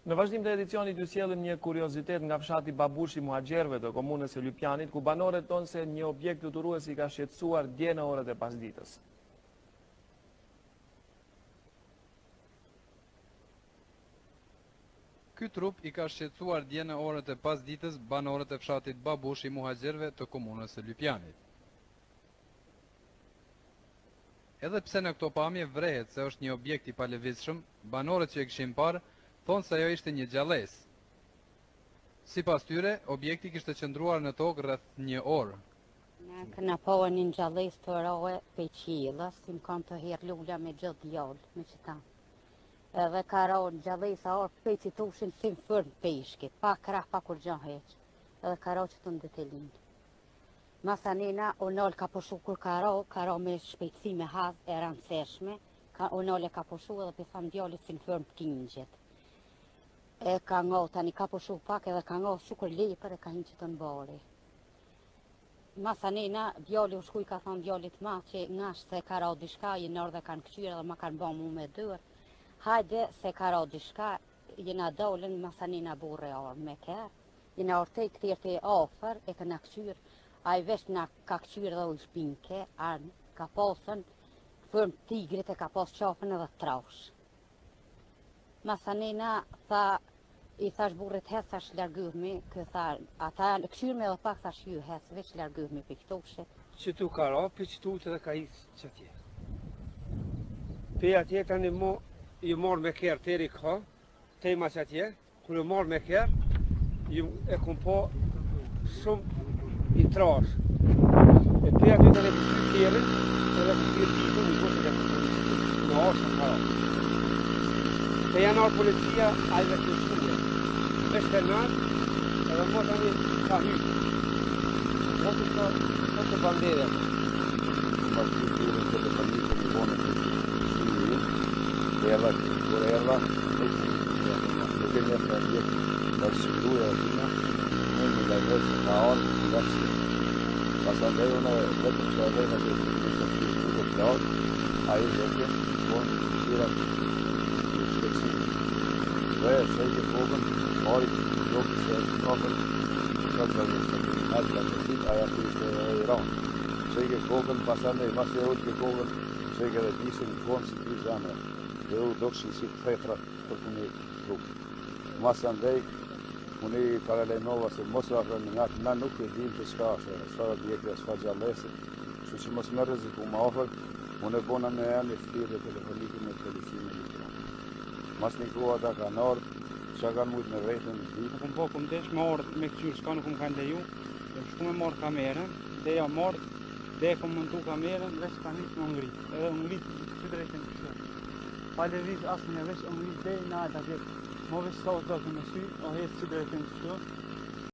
Në vazhdim të edicionit ju sjellim një kuriozitet nga fshati Babushi i Muhaxherëve të komunës së Lypjanit, ku banorët tonë se një objekt fluturues i ka shqetësuar dje në orët e pasdites. Ky trup i ka shqetësuar dje në orët e pasdites banorët e fshatit Babushi i Muhaxherëve të komunës së Lypjanit. Edhe pse në këto pamje vrehet se është një objekt i palëvizshëm, banorët që e kishin parë thonë se ajo ishte një gjallësë. Sipas tyre, objekti kishte qëndruar në tokë rreth një orë. Ne këna pohë një gjallësë të rohe pe qiellës, si më kanë të herë lula me gjithë djallë, me qëta. Edhe ka rohë një gjallësë a orë pe që tushin si më fërnë peshkit, pa krah, pa kur gjanë heqë. Edhe ka rohë që të ndetelinë. Masanina, unol ka pushu kur ka rohë me shpejtësi me hazë e ranceshme, unol e ka pushu edhe për thamë djallit si në fërnë të kinjgjit. E ka ngohë, tani ka pushu pak edhe ka ngohë shukur lepër e ka hinë që të nbari. Masanina, djalli u shkuj ka thonë djallit ma që ngash se ka rohë dishka, jenë orë dhe kanë këqyre dhe ma kanë ba mu me dërë. Hajde se ka rohë dishka, jena dolin Masanina burre orë me kërë, jena orë të këtirë të afer e këna këqyre. A i vesh nga ka këqyre dhe u shpinke, ka pasën fërmë tigrit e ka pasë qafën edhe traush. Masanina i thash burrit hes, thash largëhmi, ata këqyrme edhe pak thash ju hes, veç largëhmi për këtoshit. Që tu ka ra, për që tu të dhe ka isë që tje. Për atje tani mu ju marrë me kërë teri ka, tema që atje, kër ju marrë me kërë, ju e kom po shumë i trash. E për aty të në përqy kjerën, edhe përqy ditën, i gotë të në ashtë në para. Të janë arë policia, a i vesh në shuje. Vesh të nërë, edhe më të një ka hytë. Në të bandere. Ma të kjerën të të një të një bonë të shuje, erra, kur erra, në të një të një të shkruja e tina, në një lajvesë ka arë, pasandaj unë vetëm që avejnë që ishte të plot, a i vetëm, unë shira të shkëtësim. Dhe se i të fogën, marit joki se e të kafër, që të njësë, atë të njësit, aja të ishte e Iran. Se i ke fogën, pasandaj, mas e ullë ke fogën, se i ke dhe disën në fonë si të zanë, dhe u dokshin si të fetra për të një trupë. Masandaj, unë i paralajmova se mos u afrojmë nga na nuk e dim të shka është, s'far objekte, s'far gjallëse, kështu që mos më rreziku më afër, unë e bona me emri thirrje telefonike me policinë e Lypjanit. Mas një kohë ata kanë ardhur, çka kanë mujt me vetën në ditë. Nuk kum desh me orë me këqyr, s'ka nuk më kanë leju, dhe shku me marrë kamerën, dhe ja marrë, dhe e kom montu kamerën, veç ka njës më ngritë, edhe ngritë që drejtën kështu. Pa leviz asë në veç ngritë dhe në alta gjithë. Më veç sa të në sy, o hecë që drejtën kështu,